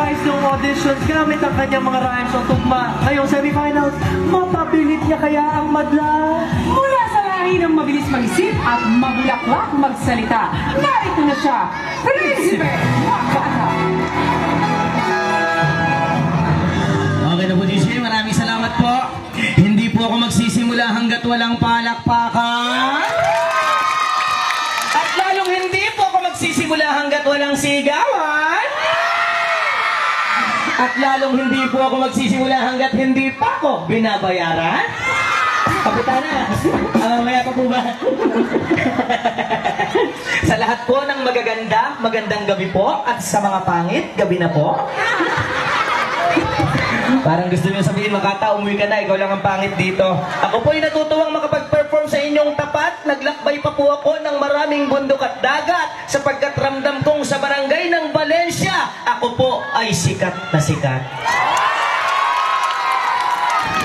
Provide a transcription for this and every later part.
guys ng auditions gamit ang kanyang mga rhymes o tugma. Ngayong semifinals, mapabilit niya kaya ang madla? Mula sa lahi ng mabilis mag-isip at mabulaklak magsalita, narito na siya, Prinsipe Makata. Okay na po, DJ. Maraming salamat po. Hindi po ako magsisimula hanggat walang palakpakan. At lalong hindi po ako magsisimula hanggat walang sigawan. At lalong hindi po ako magsisimula hanggat hindi pa ako binabayaran. Kapitana, maya pa po ba? Sa lahat po ng magaganda, magandang gabi po. At sa mga pangit, gabi na po. Parang gusto niyo sabihin, Makata, umuwi ka na, ikaw lang ang pangit dito. Ako po'y natutuwang makapag-perform sa inyong tapat. Naglakbay pa po ako ng maraming bundok at dagat sapagkat ramdam kong sa barangay ng Valencia, ako po ay sikat na sikat.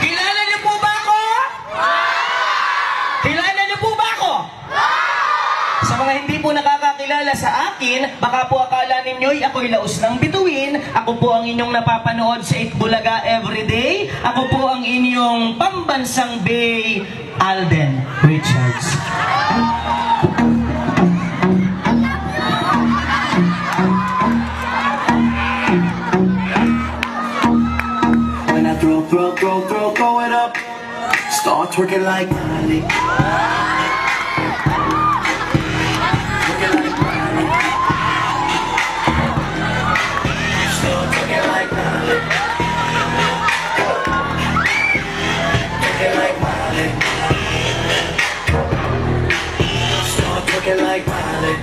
Kilala niyo po ba ako? Kilala niyo po ba ako? Sa mga hindi po nakakakilala sa akin, baka po akala ninyo'y ako'y laos ng bituin. Ako po ang inyong napapanood sa Itbulaga everyday. Ako po ang inyong pambansang Bay, Alden Richards. When I throw it up, start twerking like Miley. Like Miley.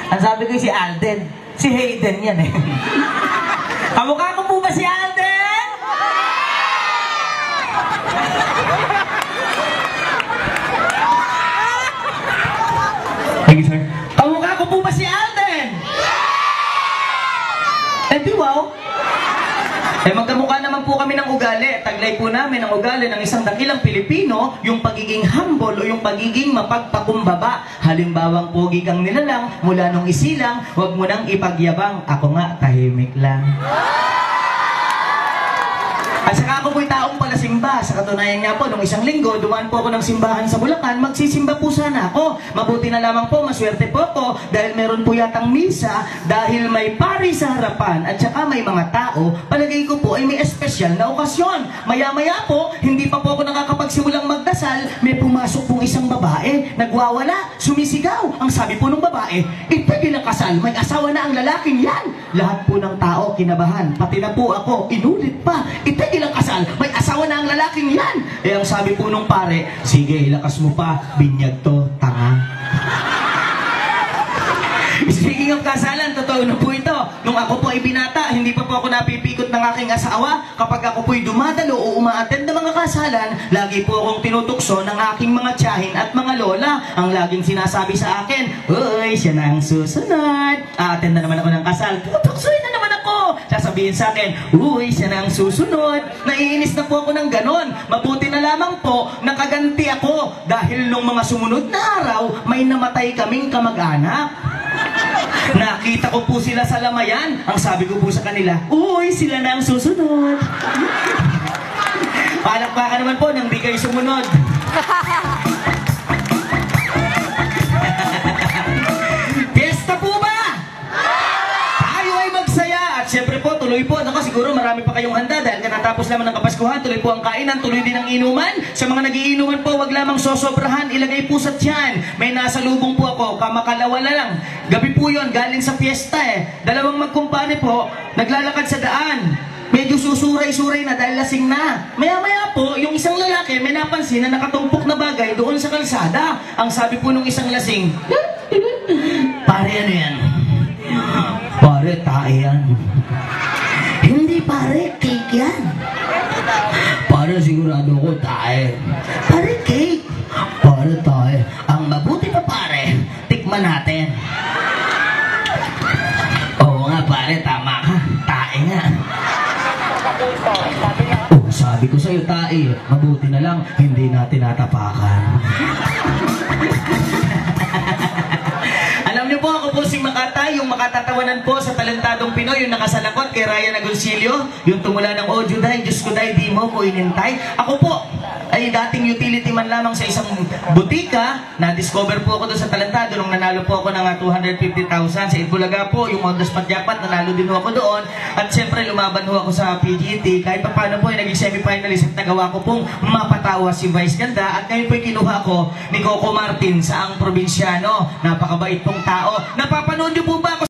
Ang sabi ko si Alden. Si Hayden yan eh. Kamukha ko po ba si Alden? Thank you, sir. Kamukha ko po ba si Alden? Eh, di wow. Eh, magkamukha naman po kami ng ugali. Taglay po namin ang ugali ng isang dakilang Pilipino, yung pagiging humble o yung pagiging mapagpakumbaba. Halimbawang pogi kang nilalang, mula nung isilang, huwag mo nang ipagyabang. Ako nga, tahimik lang. At saka ako po'y taong palasimba. Sa katunayan nga po, nung isang linggo, dumaan po ako ng simbahan sa Bulacan, magsisimba po sana ako. Mabuti na lamang po, maswerte po ako, dahil meron po yatang misa, dahil may pari sa harapan, at saka may mga tao, palagay ko po ay may espesyal na okasyon. Maya-maya po, hindi pa po ako nakakapagsimulang magdasal, may pumasok pong isang babae, nagwawala, sumisigaw. Ang sabi po ng babae, itigil ang kasal, may asawa na ang lalaking yan. Lahat po ng tao kinabahan, pati na po ako, inulit pa, itigil ang kasal, may asawa na ang lalaking yan. Eh ang sabi po nung pare, sige, ilakas mo pa, binyag to, tanga. Speaking of kasalan, totoo na po ito. Nung ako po ay binata, hindi pa po ako napipikot ng aking asawa. Kapag ako po'y dumadalo o umaattend ng mga kasalan, lagi po akong tinutukso ng aking mga tiyahin at mga lola. Ang laging sinasabi sa akin, uy, siya na ang susunod. A-attend na naman ako ng kasal, tutuksoy na naman ako. Sasabihin sa akin, uy, siya na ang susunod. Naiinis na po ako ng ganon. Mabuti na lamang po, nakaganti ako. Dahil nung mga sumunod na araw, may namatay kaming kamag-anak. Nakita ko po sila sa lamayan. Ang sabi ko po sa kanila, uy, sila na ang susunod. Palakpakan naman po nang di kayo sumunod. Fiesta po ba? Tayo ay magsaya. At syempre po, tuloy po. Naku, siguro marami pa kayong handa dahil kanatapos lamang ng Kapaskuhan. Tuloy po ang kainan, tuloy din ang inuman. Sa mga nagiinuman po, wag lamang sosobrahan. Ilagay po sa tiyan. May nasa lubong po ako, kamakalawa na lang. Gabi po yon, galing sa fiesta eh. Dalawang magkumpane po, naglalakad sa daan. Medyo susuray-suray na dahil lasing na. Maya-maya po, yung isang lalaki may napansin na nakatumpok na bagay doon sa kalsada. Ang sabi po nung isang lasing, pare, ano yan? Pare, tae yan. Hindi pare, cake yan. Pare, Pare, sigurado ko tayo. Pare, cake. Pare, tayo. Ang mabuti pa, pare, tikman natin. Oo nga, pare, tama ka. Tae nga. Oh, sabi ko sa'yo, tae. Mabuti na lang, hindi natin natapakan. Alam niyo po, ako po si Makata, yung makatatawanan po sa talentadong Pinoy, yung nakasalakot kay Ryan Agoncillo, yung tumula ng audio dahil, Diyos ko dahil di mo ko inintay. Ako po ay dating utility man lamang sa isang butika. Na-discover po ako doon sa talentado nung nanalo po ako ng 250,000 sa Itbulaga po, yung on the spot jackpot, nanalo din ako doon. At siyempre lumaban ho ako sa PGT, kahit pa paano po ay naging semifinalist at nagawa ko pong mapatawa si Vice Ganda. At ngayon po kinuha ko ni Coco Martin sa ang probinsyano. Napakabait pong tao. Napapanood niyo po ba ako